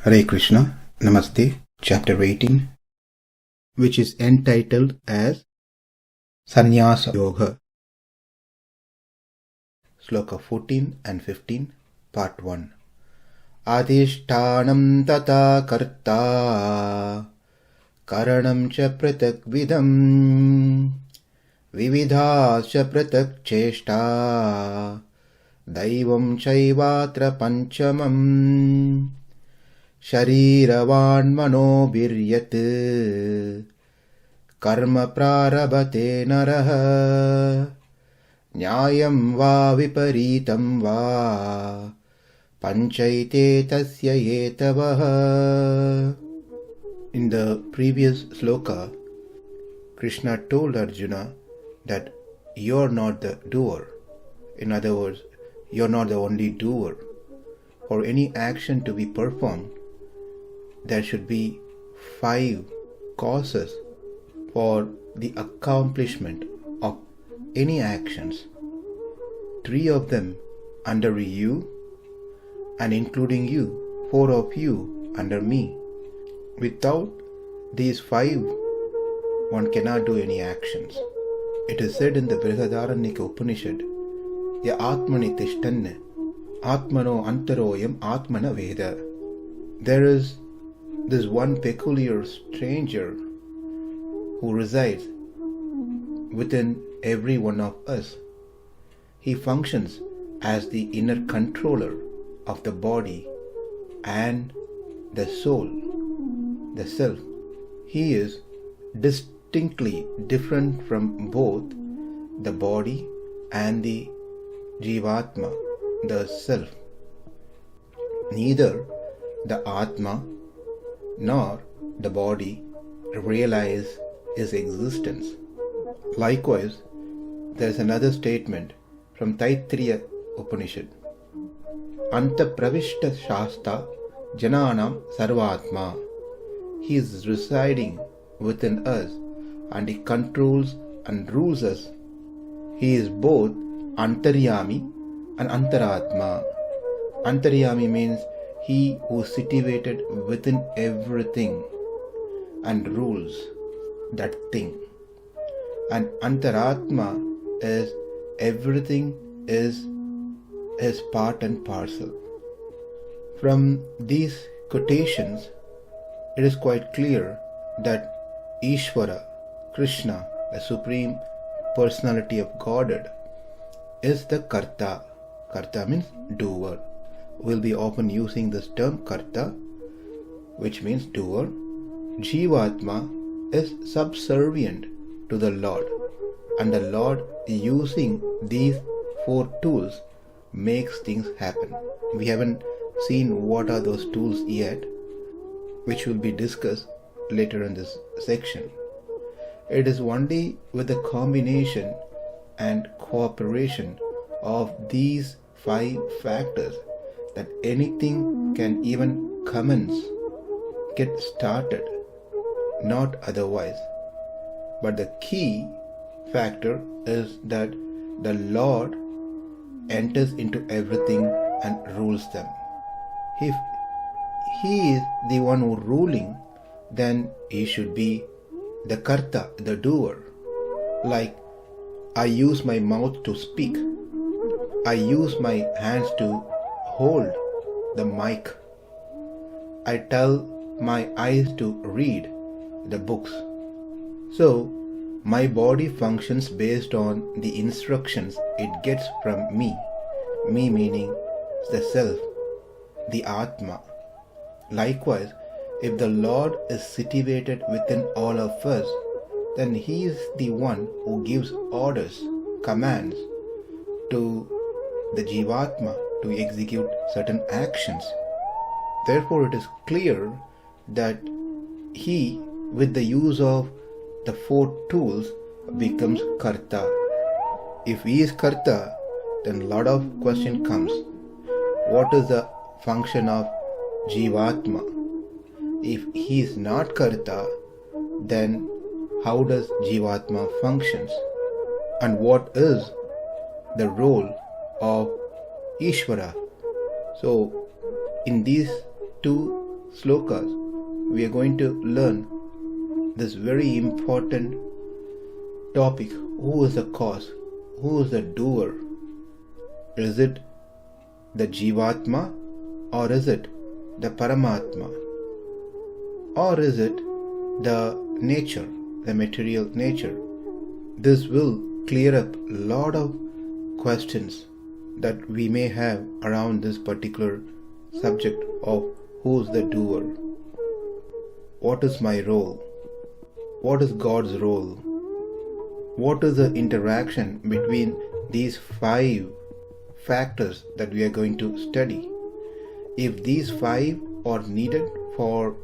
Hare Krishna, Namaste, chapter 18, which is entitled as Sannyasa Yoga. Sloka 14 and 15, part 1. Adhiṣṭhānaṁ tathā kartā karaṇaṁ ca pṛthag-vidham vividhāś pṛthak ceṣṭā daivaṁ caivātra pañcamam śarīra-vāṅ-manobhir karma prārabhate naraḥ nyāyyaṁ viparītaṁ pañcaite tasya hetavaḥ. In the previous sloka, Krishna told Arjuna that you're not the doer. In other words, you're not the only doer. For any action to be performed, there should be 5 causes for the accomplishment of any actions. 3 of them under you, and including you, 4 of you under me. Without these 5, one cannot do any actions. It is said in the Upanishad, Ya Atmani Tishtanne, Atmano Antaroyam Atmana Veda. There is this one peculiar stranger who resides within every one of us. He functions as the inner controller of the body and the soul, the self. He is distinctly different from both the body and the jivatma, the self. Neither the Atma nor the body realize his existence. Likewise, there is another statement from Taittiriya Upanishad. Anta pravishta shasta jananam sarvatma. He is residing within us and he controls and rules us. He is both antaryami and antaratma. Antaryami means he who is situated within everything and rules that thing. And antaratma is everything is his part and parcel. From these quotations, it is quite clear that Ishvara, Krishna, the Supreme Personality of Godhead, is the kartā. Kartā means doer. We'll be often using this term kartā, which means doer. Jivatma is subservient to the Lord, and the Lord, using these 4 tools, makes things happen. We haven't seen what are those tools yet, which will be discussed later in this section. It is only with the combination and cooperation of these 5 factors that anything can even commence, get started, not otherwise. But the key factor is that the Lord enters into everything and rules them. If He is the one who is ruling, then He should be the kartā, the doer. Like, I use my mouth to speak. I use my hands to hold the mic. I tell my eyes to read the books. So, my body functions based on the instructions it gets from me. Me meaning the self, the Atma. Likewise, if the Lord is situated within all of us, then He is the one who gives orders, commands to the Jivatma to execute certain actions. Therefore, it is clear that He, with the use of the 4 tools, becomes kartā. If He is kartā, then a lot of question comes. What is the function of Jivatma? If He is not kartā, then how does Jivatma functions? And what is the role of Ishvara? So, in these 2 slokas, we are going to learn this very important topic. Who is the cause? Who is the doer? Is it the Jivatma, or is it the Paramatma, or is it the nature, the material nature? This will clear up a lot of questions that we may have around this particular subject of who is the doer. What is my role? What is God's role? What is the interaction between these 5 factors that we are going to study? If these 5 are needed for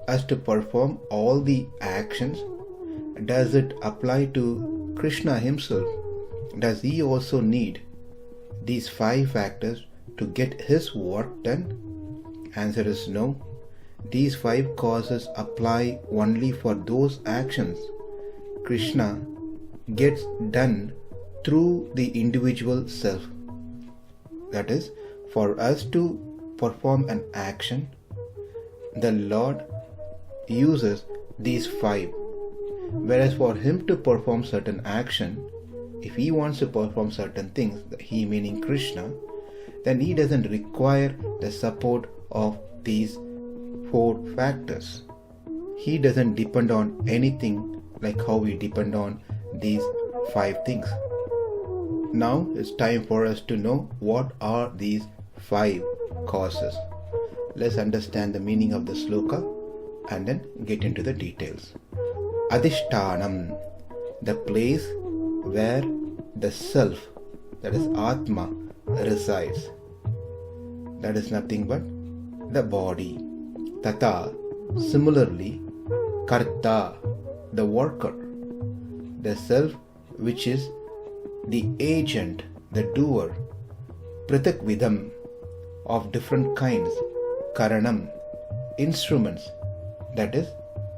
us to perform all the actions, does it apply to Krishna himself? Does he also need these 5 factors to get his work done? Answer is no. These 5 causes apply only for those actions Krishna gets done through the individual self. That is, for us to perform an action, the Lord uses these 5. Whereas for him to perform certain action, if he wants to perform certain things, he meaning Krishna, then he doesn't require the support of these 4 factors. He doesn't depend on anything like how we depend on these 5 things. Now it's time for us to know what are these 5 causes. Let's understand the meaning of the sloka and then get into the details. Adhiṣṭhānaṁ, the place where the self, that is Atma, resides. That is nothing but the body. Tathā, similarly, kartā, the worker, the self which is the agent, the doer. Pṛthag-vidham, of different kinds. Karaṇaṁ, instruments, that is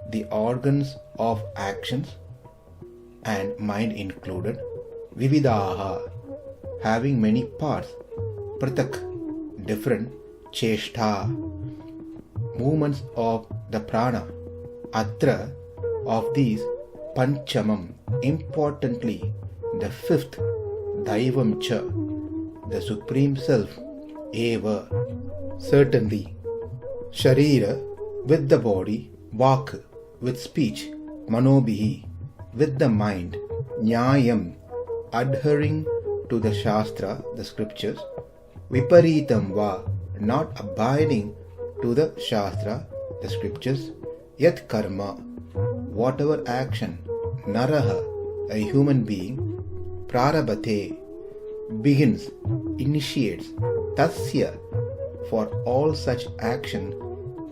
the organs of actions and mind included. Vividhāś, having many parts. Pṛthak, different. ceṣṭā, movements of the prana. Atra, of these pañcamam, importantly the 5th, daivaṁ, the supreme self. Eva, certainly. Śarīra, with the body. Vāk, with speech. Manobhir, with the mind. Nyāyyaṁ, adhering to the shastra, the scriptures. Viparītaṁ, not abiding to the shastra, the scriptures. Yat karma, whatever action. Naraḥ, a human being. Prārabhate, begins, initiates. Tasya, for all such action.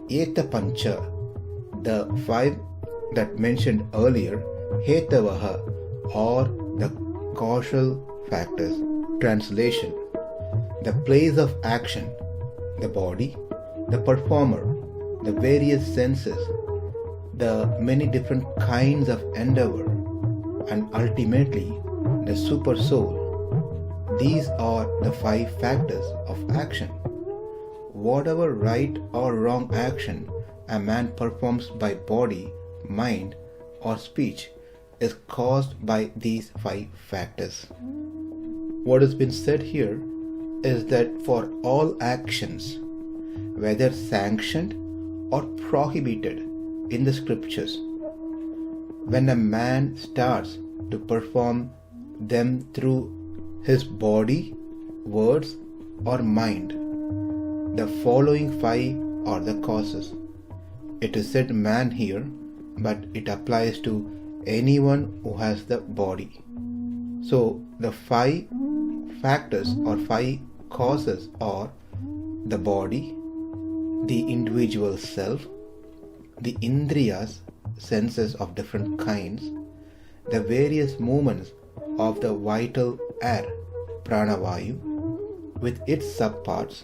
Hetavaḥ, the 5 that mentioned earlier. Hetavaḥ, or the causal factors. Translation: the place of action, the body, the performer, the various senses, the many different kinds of endeavor, and ultimately the Supersoul. These are the 5 factors of action. Whatever right or wrong action a man performs by body, mind, or speech is caused by these 5 factors. What has been said here is that for all actions, whether sanctioned or prohibited in the scriptures, when a man starts to perform them through his body, words, or mind, the following 5 are the causes. It is said man here, but it applies to anyone who has the body. So the 5 factors or 5 causes are the body, the individual self, the indriyas, senses of different kinds, the various movements of the vital air, pranavayu, with its subparts,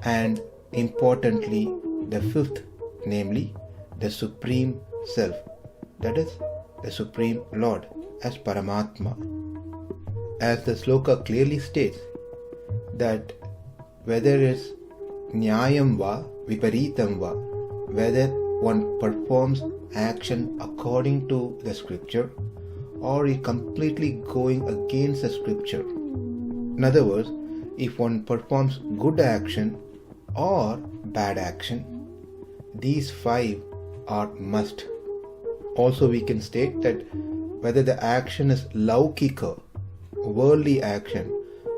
and importantly the 5th, namely the Supreme Self, that is the Supreme Lord as Paramatma. As the sloka clearly states that whether it's nyāyyaṁ viparītaṁ va, whether one performs action according to the scripture or is completely going against the scripture. In other words, if one performs good action or bad action, these 5 are must. Also we can state that whether the action is laukika, worldly action,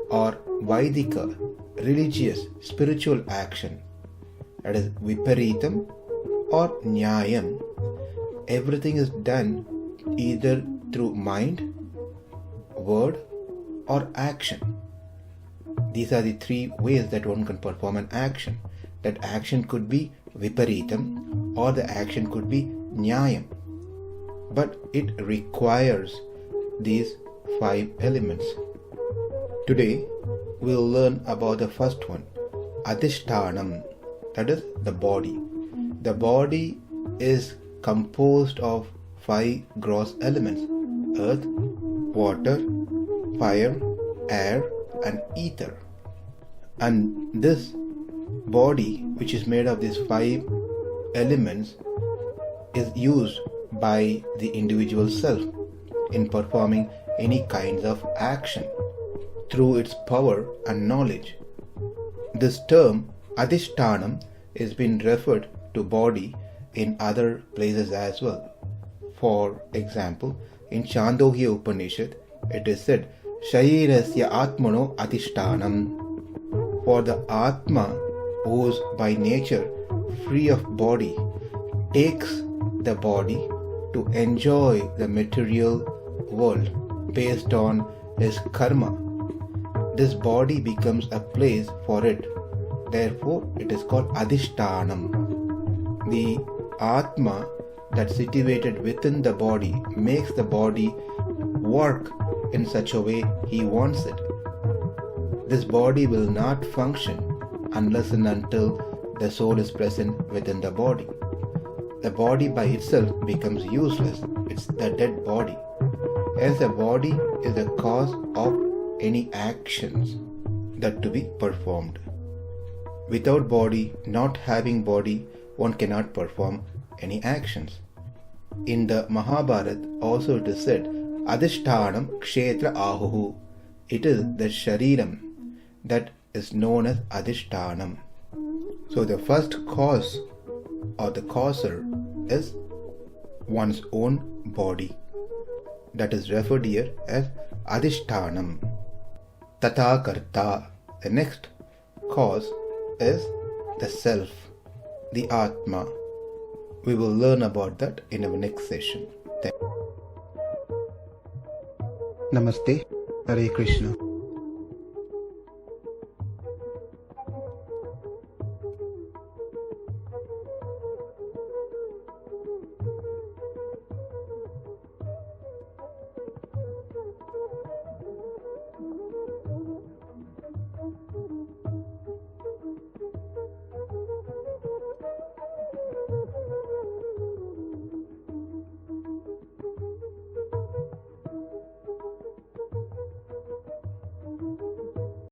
or vaidika, religious, spiritual action, that is viparītaṁ or nyāyyaṁ, everything is done either through mind, word, or action. These are the 3 ways that one can perform an action. That action could be viparītaṁ or the action could be nyāyyaṁ. But it requires these 5 elements. Today we'll learn about the first one, adhiṣṭhānaṁ, that is the body. The body is composed of 5 gross elements: earth, water, fire, air, and ether. And this body, which is made of these 5 elements, is used by the individual self in performing any kinds of action through its power and knowledge. This term adhiṣṭhānaṁ is been referred to body in other places as well. For example, in Chandogya Upanishad it is said, śarīrasya ātmano adhiṣṭhānaṁ. For the Atma, who is by nature free of body, takes the body to enjoy the material world based on his karma. This body becomes a place for it. Therefore, it is called adhiṣṭhānaṁ. The Atma that's situated within the body makes the body work in such a way he wants it. This body will not function unless and until the soul is present within the body. The body by itself becomes useless. It's the dead body. Hence the body is the cause of any actions that to be performed. Without body, not having body, one cannot perform any actions. In the Mahabharata also it is said, adhiṣṭhānaṁ kshetra āhuhu. It is the shariram that is known as adhiṣṭhānaṁ. So the first cause or the causer is one's own body. That is referred here as adhiṣṭhānaṁ. Tathā kartā. The next cause is the self, the Atma. We will learn about that in our next session. Namaste. Hare Krishna.